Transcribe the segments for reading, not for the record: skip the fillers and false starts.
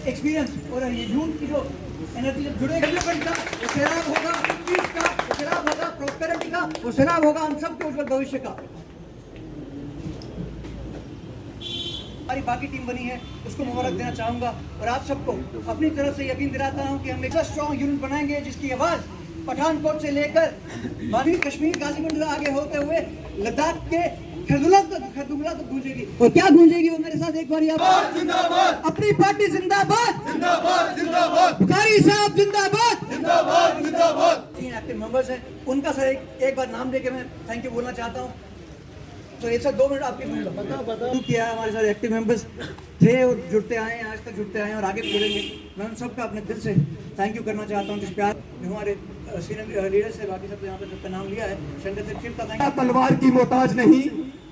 Experience और ये youth की जो एनर्जी जब जुड़ेगी, डेवलपमेंट का वो सैलाब होगा, पीस का वो सैलाब होगा, प्रॉस्पेरिटी का वो सैलाब होगा, हम सबके उज्जवल भविष्य का। हमारी बाकी टीम बनी है, उसको मुबारक देना चाहूंगा और आप सबको अपनी तरफ से यकीन दिलाता हूं कि हम एक स्ट्रॉन्ग यूनिट बनाएंगे जिसकी आवाज पठानकोट से लेकर वादी कश्मीर गाजीपुर आगे होते हुए लद्दाख के खरदुला तक गूंजेगी। और क्या गूंजेगी वो मेरे साथ एक बार आप जिंदाबाद, अपनी पार्टी जिंदाबाद, जिंदाबाद जिंदाबाद, बुखारी साहब जिंदाबाद, जिंदाबाद जिंदाबाद। 3 एक्टिव मेंबर्स हैं, उनका सर एक बार नाम लेके मैं थैंक यू बोलना चाहता हूँ। तो एक साथ 2 मिनट आपके बता किया हमारे साथ एक्टिव मेंबर्स थे और जुड़ते आए हैं, आज तक जुड़ते आए हैं और आगे भी जुड़ेंगे। मैं उन सबका अपने दिल से थैंक यू करना चाहता हूँ जिस प्यार हमारे सीनियर लीडर्स से, बाकी सब यहाँ पे सबका नाम लिया है। शंकर से फिर का तलवार की मोहताज नहीं,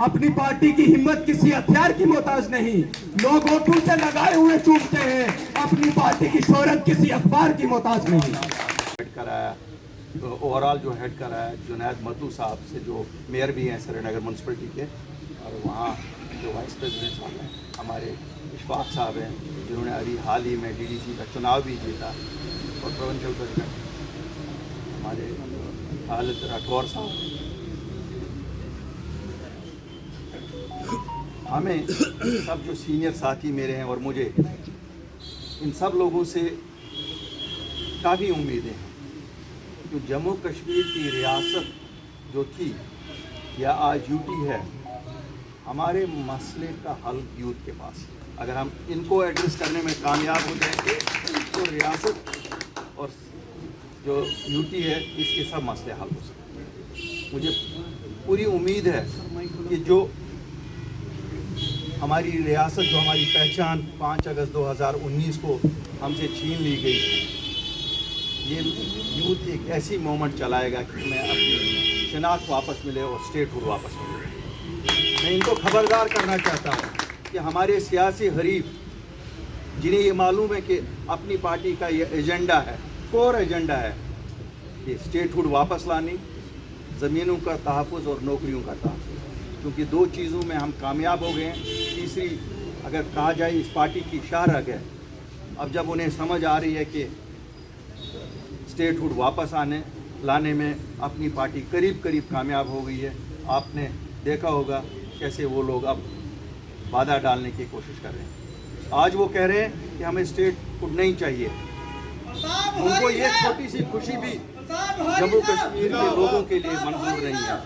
अपनी पार्टी की हिम्मत किसी हथियार की मोहताज नहीं। लोग ओटू से लगाए हुए चूमते हैं, अपनी पार्टी की शोहरत किसी अखबार की मोहताज नहीं। कराया तो ओवरऑल जो हेड कराया जुनैद मतू साहब से, जो मेयर भी हैं श्रीनगर म्यूनसिपलिटी के, और वहाँ जो वाइस प्रेसिडेंट साहब हैं हमारे इशफाक साहब हैं जिन्होंने अभी हाल ही में DDC का चुनाव भी जीता, और प्रोविंशियल प्रेसिडेंट हमारे खालिद राठौर साहब। हमें सब जो सीनियर साथी मेरे हैं और मुझे इन सब लोगों से काफ़ी उम्मीदें हैं कि जम्मू कश्मीर की रियासत जो थी या आज यूटी है, हमारे मसले का हल यूथ के पास है। अगर हम इनको एड्रेस करने में कामयाब हो जाएंगे तो रियासत और जो यूटी है इसके सब मसले हल हो सकते हैं। मुझे पूरी उम्मीद है कि जो हमारी रियासत, जो हमारी पहचान 5 अगस्त 2019 को हमसे छीन ली गई, ये यूथ एक ऐसी मोमेंट चलाएगा कि मैं अपनी शनाख्त वापस मिले और स्टेटहुड वापस मिले। मैं इनको खबरदार करना चाहता हूँ कि हमारे सियासी हरीफ जिन्हें ये मालूम है कि अपनी पार्टी का ये एजेंडा है, कोर एजेंडा है कि स्टेटहुड वापस लानी, ज़मीनों का तहफ़्फ़ुज़ और नौकरियों का तहफ़्फ़ुज़, क्योंकि 2 चीज़ों में हम कामयाब हो गए हैं। तीसरी अगर कहा जाए इस पार्टी की शाह रग है। अब जब उन्हें समझ आ रही है कि स्टेटहुड वापस लाने में अपनी पार्टी करीब करीब कामयाब हो गई है। आपने देखा होगा कैसे वो लोग अब बाधा डालने की कोशिश कर रहे हैं। आज वो कह रहे हैं कि हमें स्टेटहुड नहीं चाहिए। उनको ये छोटी सी खुशी भी जम्मू कश्मीर के लोगों के लिए मंजूर नहीं है।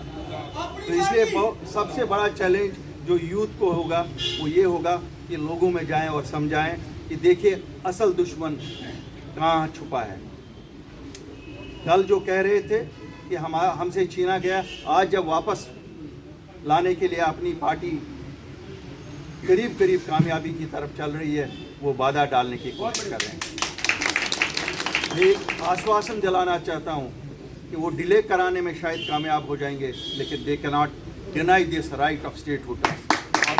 तो इसलिए सबसे बड़ा चैलेंज जो यूथ को होगा वो ये होगा कि लोगों में जाएं और समझाएं कि देखिए असल दुश्मन कहाँ छुपा है। कल जो कह रहे थे कि हमसे छीना गया, आज जब वापस लाने के लिए अपनी पार्टी करीब करीब कामयाबी की तरफ चल रही है, वो बाधा डालने की कोशिश कर रहे हैं। एक आश्वासन दिलाना चाहता हूँ कि वो डिले कराने में शायद कामयाब हो जाएंगे, लेकिन they can not deny this right of statehood. और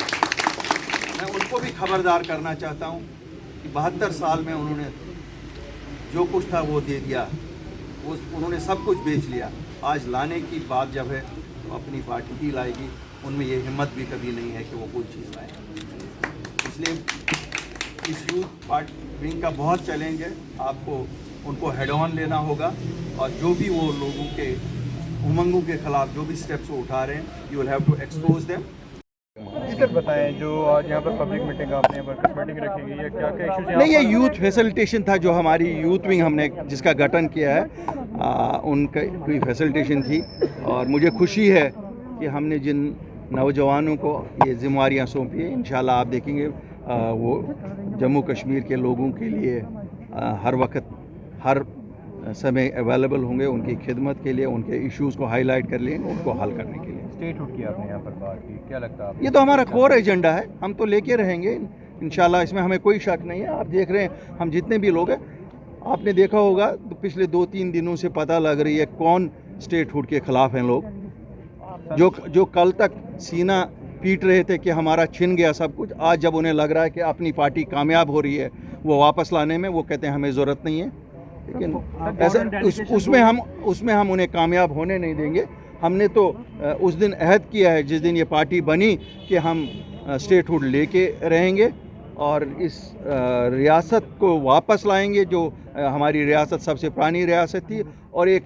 मैं उनको भी खबरदार करना चाहता हूँ कि 72 साल में उन्होंने जो कुछ था वो दे दिया, उन्होंने सब कुछ बेच लिया। आज लाने की बात जब है तो अपनी पार्टी ही लाएगी। उनमें ये हिम्मत भी कभी नहीं है कि वो कोई चीज़ लाए। इसलिए इस यूथ पार्टी विंग का बहुत चैलेंज है। आपको उनको हेड ऑन लेना होगा और जो भी वो लोगों के उमंगों के खिलाफ जो भी स्टेप्स वो उठा रहे हैं, you will have to expose them. Sir बताएं, जो आज यहाँ पर पब्लिक मीटिंग आपने वर्कर्स मीटिंग रखी गई है, क्या क्या इश्यूज? नहीं, ये यूथ फैसिलिटेशन था जो हमारी यूथ विंग हमने जिसका गठन किया है, उनका कोई फैसिलिटेशन थी। और मुझे खुशी है कि हमने जिन नौजवानों को ये जिम्मेवारियाँ सौंपी है, इंशाल्लाह आप देखेंगे वो जम्मू कश्मीर के लोगों के लिए हर वक्त हर समय अवेलेबल होंगे, उनकी खिदमत के लिए, उनके इश्यूज़ को हाईलाइट कर लेंगे, उनको हल करने के लिए। स्टेटहुड की आपने यहाँ पर बात की, क्या लगता है आपको? ये तो हमारा कोर एजेंडा है, हम तो लेके रहेंगे इंशाल्लाह, इसमें हमें कोई शक नहीं है। आप देख रहे हैं हम जितने भी लोग हैं, आपने देखा होगा तो पिछले 2-3 दिनों से पता लग रही है कौन स्टेटहुड के ख़िलाफ़ हैं लोग, जो कल तक सीना पीट रहे थे कि हमारा छिन गया सब कुछ। आज जब उन्हें लग रहा है कि अपनी पार्टी कामयाब हो रही है वो वापस लाने में, वो कहते हैं हमें ज़रूरत नहीं है। लेकिन ऐसा उसमें हम उन्हें कामयाब होने नहीं देंगे। हमने तो उस दिन अहद किया है जिस दिन ये पार्टी बनी कि हम स्टेटहुड लेके रहेंगे और इस रियासत को वापस लाएंगे जो हमारी रियासत सबसे पुरानी रियासत थी, और एक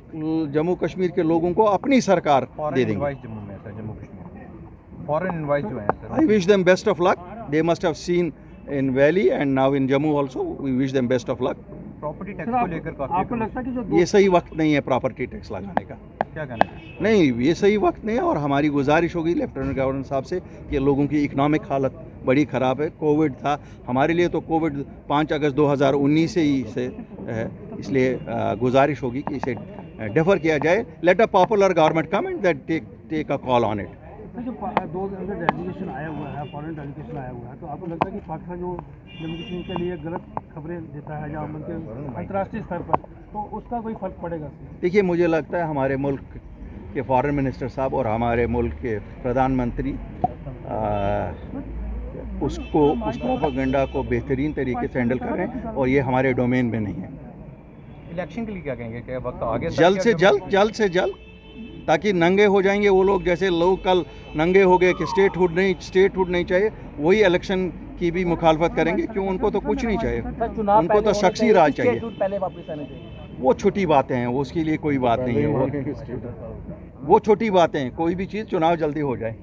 जम्मू कश्मीर के लोगों को अपनी सरकार दे देंगे। जम्मू में sir, Jammu Kashmir foreign invoice जो हैं sir, I wish them best of luck. They must have seen in Valley and now in Jammu also. We wish them best of luck. Property tax को लेकर काफी आपको लगता है कि जो ये सही वक्त नहीं है प्रॉपर्टी टैक्स लगाने का। क्या कहना है? नहीं, ये सही वक्त नहीं है, और हमारी गुजारिश होगी लेफ्टिनेंट गवर्नर साहब से कि लोगों की इकनॉमिक हालत बड़ी ख़राब है। कोविड था हमारे लिए, तो कोविड 5 अगस्त 2019 से ही से है, इसलिए गुजारिश होगी कि इसे डेफर किया जाए। Let a popular government come and that take a call on it. जो दो अगर डेलीगेशन आया हुआ है, फॉरेन डेलीगेशन आया हुआ है, तो आपको लगता है कि पाकिस्तान जो जम्मू कश्मीर के लिए गलत खबरें देता है या उनके अंतर्राष्ट्रीय स्तर पर, तो उसका कोई फर्क पड़ेगा? देखिए, मुझे लगता है हमारे मुल्क के फॉरेन मिनिस्टर साहब और हमारे मुल्क के प्रधानमंत्री उस प्रोपेगेंडा को बेहतरीन तरीके से हैंडल कर रहे हैं, और ये हमारे डोमेन में नहीं है। इलेक्शन के लिए क्या कहेंगे? क्या वक्त आगे जल्द से जल्द, ताकि नंगे हो जाएंगे वो लोग, जैसे लोग कल नंगे हो गए कि स्टेटहुड नहीं चाहिए, वही इलेक्शन की भी मुखालफत करेंगे। क्यों? उनको तो कुछ नहीं चाहिए, उनको तो शख्सी राज चाहिए। पहले वापस आने चाहिए। वो छोटी बातें हैं, उसके लिए कोई बात नहीं है, वो छोटी बातें हैं। कोई भी चीज़, चुनाव जल्दी हो जाए।